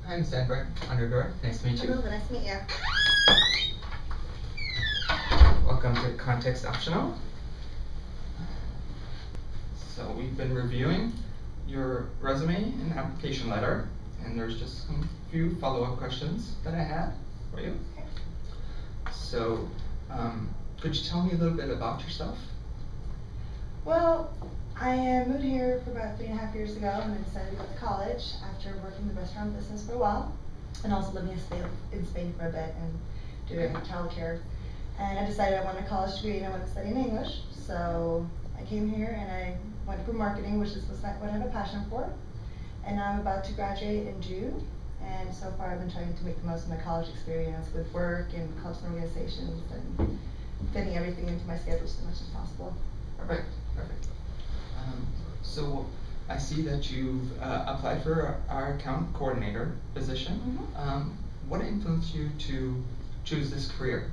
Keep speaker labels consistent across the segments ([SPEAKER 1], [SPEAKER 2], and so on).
[SPEAKER 1] Hi, Ms. Edberg, Underdoor. Nice to meet you.
[SPEAKER 2] Hello, nice to meet you.
[SPEAKER 1] Welcome to Context Optional. So we've been reviewing your resume and application letter, and there's just a few follow-up questions that I had for you.
[SPEAKER 2] Okay.
[SPEAKER 1] So, could you tell me a little bit about yourself?
[SPEAKER 2] Well, I moved here for about 3.5 years ago, and I decided to go to college after working in the restaurant business for a while, and also living in Spain for a bit and doing childcare. And I decided I wanted a college degree and I wanted to study in English, so I came here and I went for marketing, which is what I have a passion for. And now I'm about to graduate in June, and so far I've been trying to make the most of my college experience with work and clubs and organizations and fitting everything into my schedule as much as possible.
[SPEAKER 1] Perfect. So I see that you've applied for our account coordinator position.
[SPEAKER 2] Mm-hmm.
[SPEAKER 1] What influenced you to choose this career?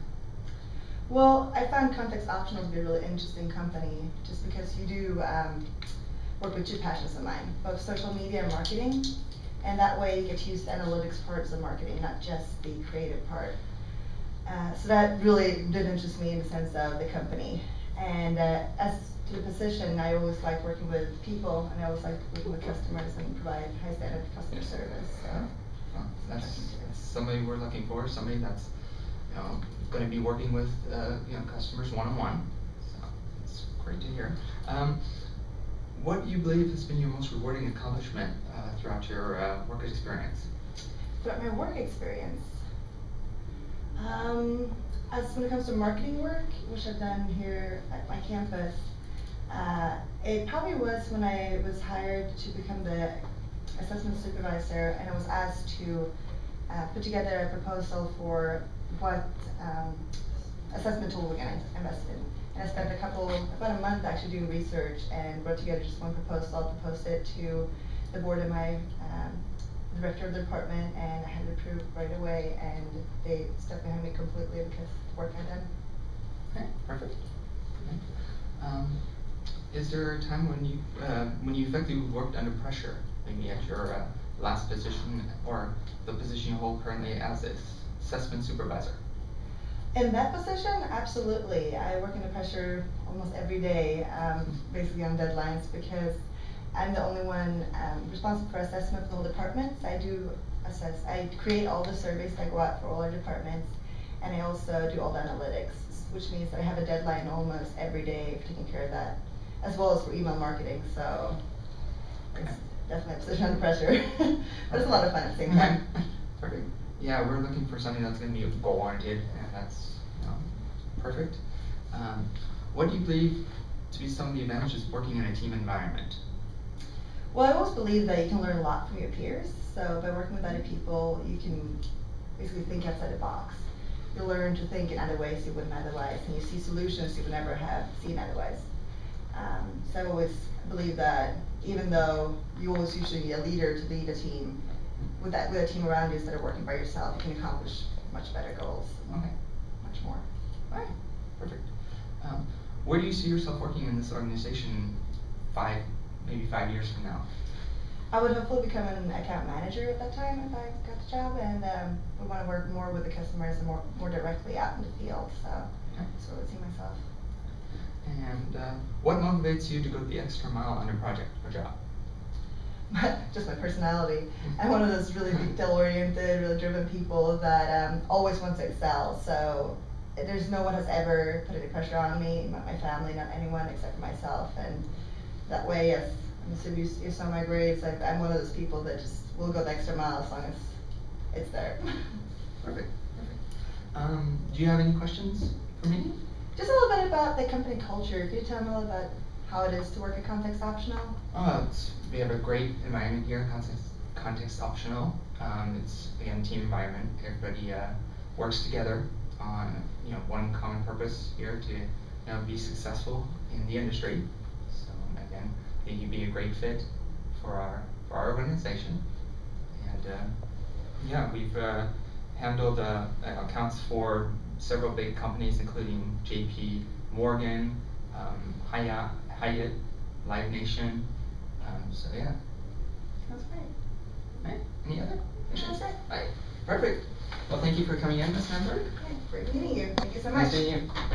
[SPEAKER 2] Well, I found Context Optional to be a really interesting company just because you do work with two passions of mine, both social media and marketing, and that way you get to use the analytics parts of marketing, not just the creative part. So that really did interest me in the sense of the company. And as to the position, I always like working with people, and I always like working with customers and provide high standard customer service. So
[SPEAKER 1] well, that's somebody we're looking for, somebody that's going to be working with customers one-on-one. So it's great to hear. What do you believe has been your most rewarding accomplishment throughout your work experience?
[SPEAKER 2] Throughout my work experience, as when it comes to marketing work, which I've done here at my campus, it probably was when I was hired to become the assessment supervisor, and I was asked to put together a proposal for what assessment tool we're going to invest in. And I spent about a month actually doing research and wrote together just one proposal to post it to the board of my director of the department, and I had it approved right away, and they stepped behind me completely because of the work I'd done.
[SPEAKER 1] Okay, perfect. Okay. Is there a time when you effectively worked under pressure, maybe at your last position or the position you hold currently as assessment supervisor?
[SPEAKER 2] In that position, absolutely. I work under pressure almost every day, basically on deadlines, because I'm the only one responsible for assessment for the whole department. So I do assess, I create all the surveys that go out for all our departments, and I also do all the analytics, which means that I have a deadline almost every day for taking care of that, as well as for email marketing. So it's definitely a position under pressure, but it's a lot of fun at the same time.
[SPEAKER 1] Perfect. Yeah, we're looking for something that's going to be goal-oriented, and that's perfect. What do you believe to be some of the advantages of working in a team environment?
[SPEAKER 2] Well, I always believe that you can learn a lot from your peers. So by working with other people, you can basically think outside the box. You learn to think in other ways you wouldn't otherwise, and you see solutions you would never have seen otherwise. So I always believe that even though you always usually need a leader to lead a team, with a team around you instead of working by yourself, you can accomplish much better goals.
[SPEAKER 1] Okay.
[SPEAKER 2] Much more.
[SPEAKER 1] All right. Perfect. Where do you see yourself working in this organization maybe 5 years from now?
[SPEAKER 2] I would hopefully become an account manager at that time if I got the job, and would want to work more with the customers and more directly out in the field. So that's where I would see myself.
[SPEAKER 1] And what motivates you to go the extra mile on your project or job?
[SPEAKER 2] Just my personality. I'm one of those really detail-oriented, really driven people that always wants to excel. So there's no one has ever put any pressure on me, not my family, not anyone except for myself. And that way, yes, I'm assuming you saw my grades. I'm one of those people that just will go the extra mile as long as it's there.
[SPEAKER 1] Perfect. Do you have any questions for me?
[SPEAKER 2] Just a little bit about the company culture. Could you tell me a little about how it is to work at Context Optional?
[SPEAKER 1] We have a great environment here at Context Optional. It's again team environment. Everybody works together on one common purpose here to be successful in the industry. So again, I think you'd be a great fit for our organization. And we've handled accounts for several big companies, including JP Morgan, Hyatt, Live Nation. So yeah.
[SPEAKER 2] That's great.
[SPEAKER 1] Right. Any other questions?
[SPEAKER 2] That's
[SPEAKER 1] Perfect. Well, thank you for coming in, Ms. Member.
[SPEAKER 2] Okay, great meeting you. Thank you so much.
[SPEAKER 1] Nice meeting you.